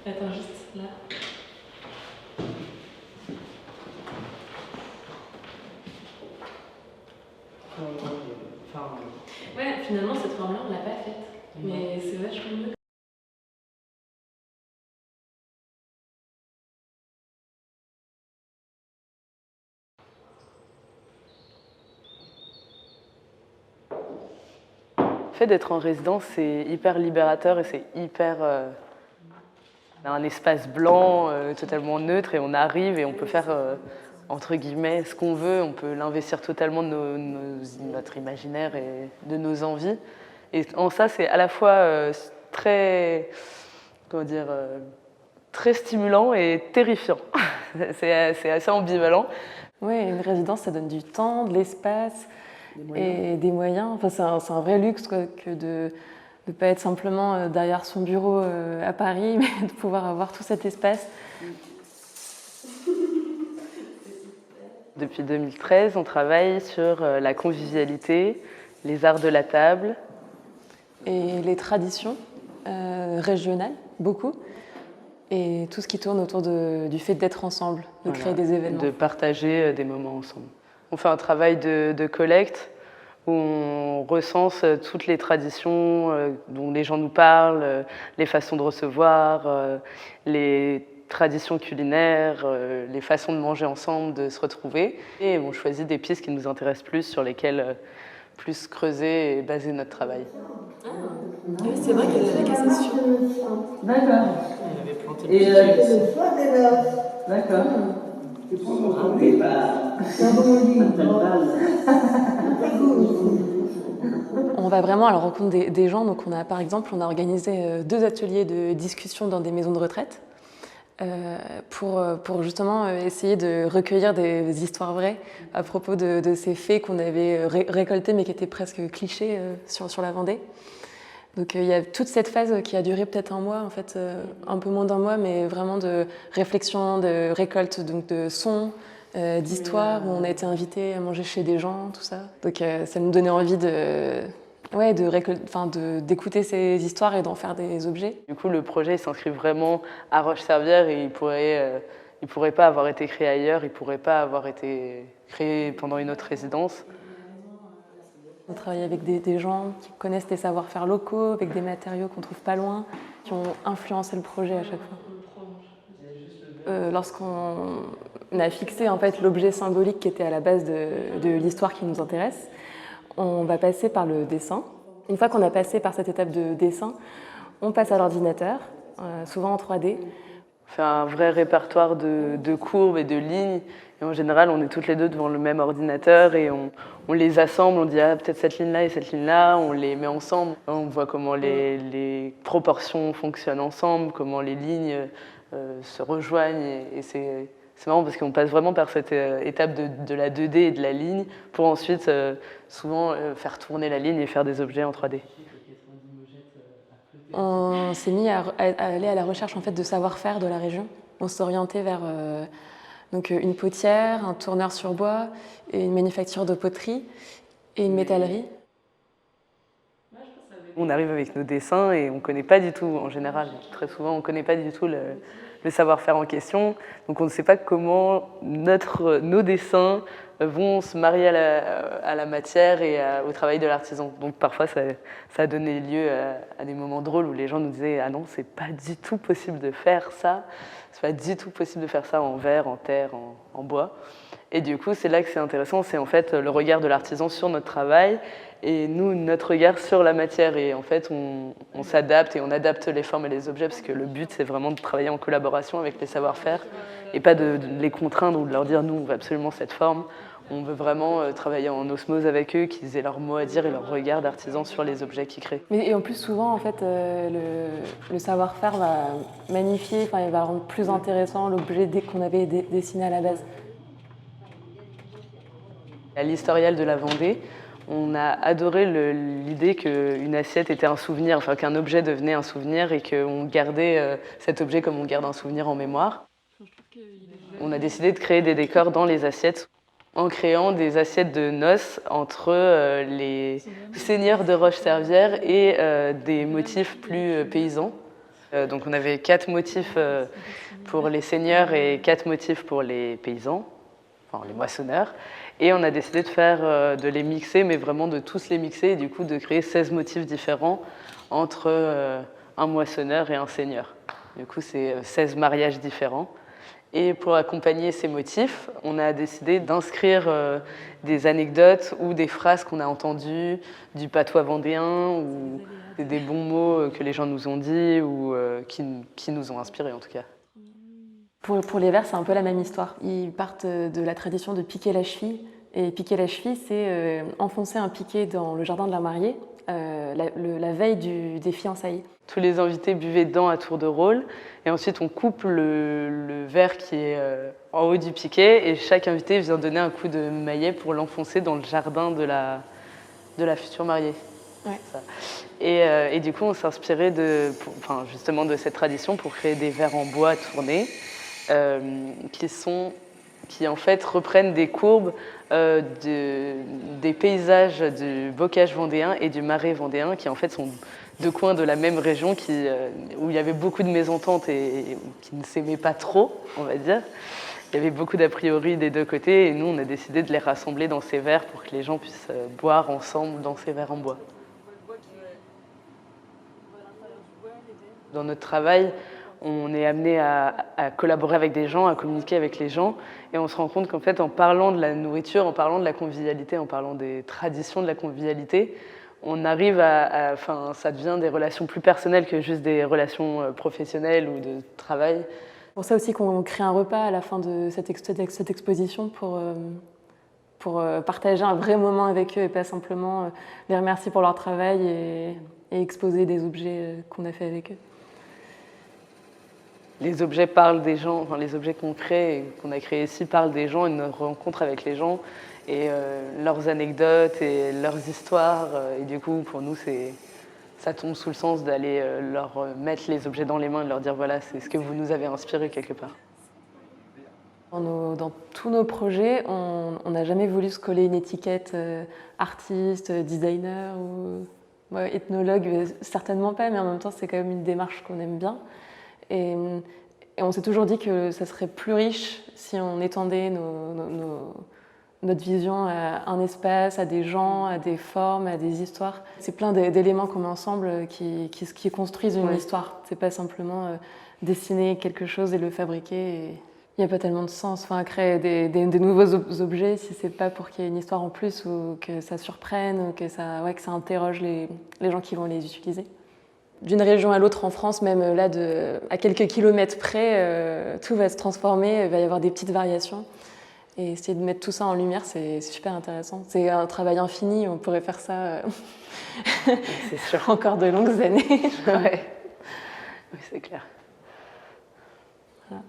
Attends, juste là. Ouais, finalement, cette forme-là, on l'a pas faite. Mais c'est vachement mieux. Le fait d'être en résidence, c'est hyper libérateur et c'est hyper... On a un espace blanc totalement neutre et on arrive et on peut faire, entre guillemets, ce qu'on veut. On peut l'investir totalement de notre imaginaire et de nos envies. Et en ça, c'est à la fois très, comment dire, très stimulant et terrifiant. C'est assez ambivalent. Oui, une résidence, ça donne du temps, de l'espace et des moyens. Enfin, c'est un vrai luxe quoi, que de ne pas être simplement derrière son bureau à Paris, mais de pouvoir avoir tout cet espace. Depuis 2013, on travaille sur la convivialité, les arts de la table. Et les traditions régionales, beaucoup. Et tout ce qui tourne autour du fait d'être ensemble, de créer des événements. De partager des moments ensemble. On fait un travail de collecte où on recense toutes les traditions dont les gens nous parlent, les façons de recevoir, les traditions culinaires, les façons de manger ensemble, de se retrouver. Et on choisit des pistes qui nous intéressent plus, sur lesquelles plus creuser et baser notre travail. Ah, oui, c'est vrai qu'il y a la cassation. D'accord. Il avait planté Et le d'accord. On va vraiment à la rencontre des gens. Donc on a, par exemple, on a organisé 2 ateliers de discussion dans des maisons de retraite pour justement essayer de recueillir des histoires vraies à propos de ces faits qu'on avait récoltés mais qui étaient presque clichés sur la Vendée. Donc il y a toute cette phase qui a duré peut-être un mois, en fait, un peu moins d'un mois, mais vraiment de réflexion, de récolte, donc de sons, d'histoires, où on a été invités à manger chez des gens, tout ça. Donc ça nous donnait envie d'écouter ces histoires et d'en faire des objets. Du coup, le projet il s'inscrit vraiment à Roche-Servière et il pourrait pas avoir été créé ailleurs, il pourrait pas avoir été créé pendant une autre résidence. On travaille avec des gens qui connaissent des savoir-faire locaux, avec des matériaux qu'on ne trouve pas loin, qui ont influencé le projet à chaque fois. Lorsqu'on a fixé en fait, l'objet symbolique qui était à la base de l'histoire qui nous intéresse, on va passer par le dessin. Une fois qu'on a passé par cette étape de dessin, on passe à l'ordinateur, souvent en 3D. On fait un vrai répertoire de courbes et de lignes. Et en général, on est toutes les deux devant le même ordinateur et on les assemble. On dit ah, peut-être cette ligne-là et cette ligne-là. On les met ensemble. On voit comment les proportions fonctionnent ensemble, comment les lignes se rejoignent. Et c'est marrant parce qu'on passe vraiment par cette étape de la 2D et de la ligne pour ensuite souvent faire tourner la ligne et faire des objets en 3D. On s'est mis à aller à la recherche en fait, de savoir-faire de la région. On s'est orienté vers donc, une potière, un tourneur sur bois, et une manufacture de poterie et une métallerie. On arrive avec nos dessins et on ne connaît pas du tout, en général, très souvent, on ne connaît pas du tout le savoir-faire en question. Donc on ne sait pas comment nos dessins vont se marier à la matière et au travail de l'artisan. Donc parfois ça a donné lieu à des moments drôles où les gens nous disaient « Ah non, c'est pas du tout possible de faire ça, c'est pas du tout possible de faire ça en verre, en terre, en bois ». Et du coup, c'est là que c'est intéressant, c'est en fait le regard de l'artisan sur notre travail et nous, notre regard sur la matière. Et en fait, on s'adapte et on adapte les formes et les objets parce que le but, c'est vraiment de travailler en collaboration avec les savoir-faire et pas de les contraindre ou de leur dire « nous, on veut absolument cette forme ». On veut vraiment travailler en osmose avec eux, qu'ils aient leur mot à dire et leur regard d'artisan sur les objets qu'ils créent. Et en plus, souvent, en fait, le savoir-faire va magnifier, enfin, il va rendre plus intéressant l'objet qu'on avait dessiné à la base. À l'historial de la Vendée, on a adoré l'idée qu'une assiette était un souvenir, enfin qu'un objet devenait un souvenir et qu'on gardait cet objet comme on garde un souvenir en mémoire. On a décidé de créer des décors dans les assiettes en créant des assiettes de noces entre les seigneurs de Roche-Servière et des motifs plus paysans. Donc on avait 4 motifs pour les seigneurs et 4 motifs pour les paysans, enfin les moissonneurs. Et on a décidé de les mixer, mais vraiment de tous les mixer, et du coup de créer 16 motifs différents entre un moissonneur et un seigneur. Du coup, c'est 16 mariages différents. Et pour accompagner ces motifs, on a décidé d'inscrire des anecdotes ou des phrases qu'on a entendues, du patois vendéen, ou des bons mots que les gens nous ont dit, ou qui nous ont inspirés en tout cas. Pour les vers, c'est un peu la même histoire. Ils partent de la tradition de piquer la cheville. Et piquer la cheville, c'est enfoncer un piquet dans le jardin de la mariée la veille des fiançailles. Tous les invités buvaient dedans à tour de rôle. Et ensuite, on coupe le verre qui est en haut du piquet. Et chaque invité vient donner un coup de maillet pour l'enfoncer dans le jardin de la future mariée. Ouais. Et du coup, on s'inspirait justement de cette tradition pour créer des verres en bois tournés qui en fait reprennent des courbes des paysages du bocage vendéen et du marais vendéen qui en fait sont deux coins de la même région où il y avait beaucoup de mésententes et qui ne s'aimaient pas trop, on va dire. Il y avait beaucoup d'a priori des deux côtés et nous on a décidé de les rassembler dans ces verres pour que les gens puissent boire ensemble dans ces verres en bois. Dans notre travail, on est amené à collaborer avec des gens, à communiquer avec les gens, et on se rend compte qu'en fait, en parlant de la nourriture, en parlant de la convivialité, en parlant des traditions de la convivialité, on arrive ça devient des relations plus personnelles que juste des relations professionnelles ou de travail. C'est pour ça aussi qu'on crée un repas à la fin de cette exposition pour partager un vrai moment avec eux et pas simplement les remercier pour leur travail et exposer des objets qu'on a fait avec eux. Les objets parlent des gens, enfin, les objets qu'on crée et qu'on a créés ici parlent des gens et de notre rencontre avec les gens et leurs anecdotes et leurs histoires. Et du coup, pour nous, ça tombe sous le sens d'aller leur mettre les objets dans les mains et de leur dire voilà, c'est ce que vous nous avez inspiré quelque part. Dans tous nos projets, on n'a jamais voulu se coller une étiquette artiste, designer ou ethnologue, certainement pas, mais en même temps, c'est quand même une démarche qu'on aime bien. Et on s'est toujours dit que ça serait plus riche si on étendait notre vision à un espace, à des gens, à des formes, à des histoires. C'est plein d'éléments qu'on met ensemble qui construisent une histoire. C'est pas simplement dessiner quelque chose et le fabriquer. Il n'y a pas tellement de sens. Enfin, créer des nouveaux objets si c'est pas pour qu'il y ait une histoire en plus ou que ça surprenne ou que ça interroge les gens qui vont les utiliser. D'une région à l'autre en France, même là, à quelques kilomètres près, tout va se transformer, il va y avoir des petites variations. Et essayer de mettre tout ça en lumière, c'est super intéressant. C'est un travail infini, on pourrait faire ça c'est sûr. Encore de longues années. Ouais. Oui, c'est clair. Voilà.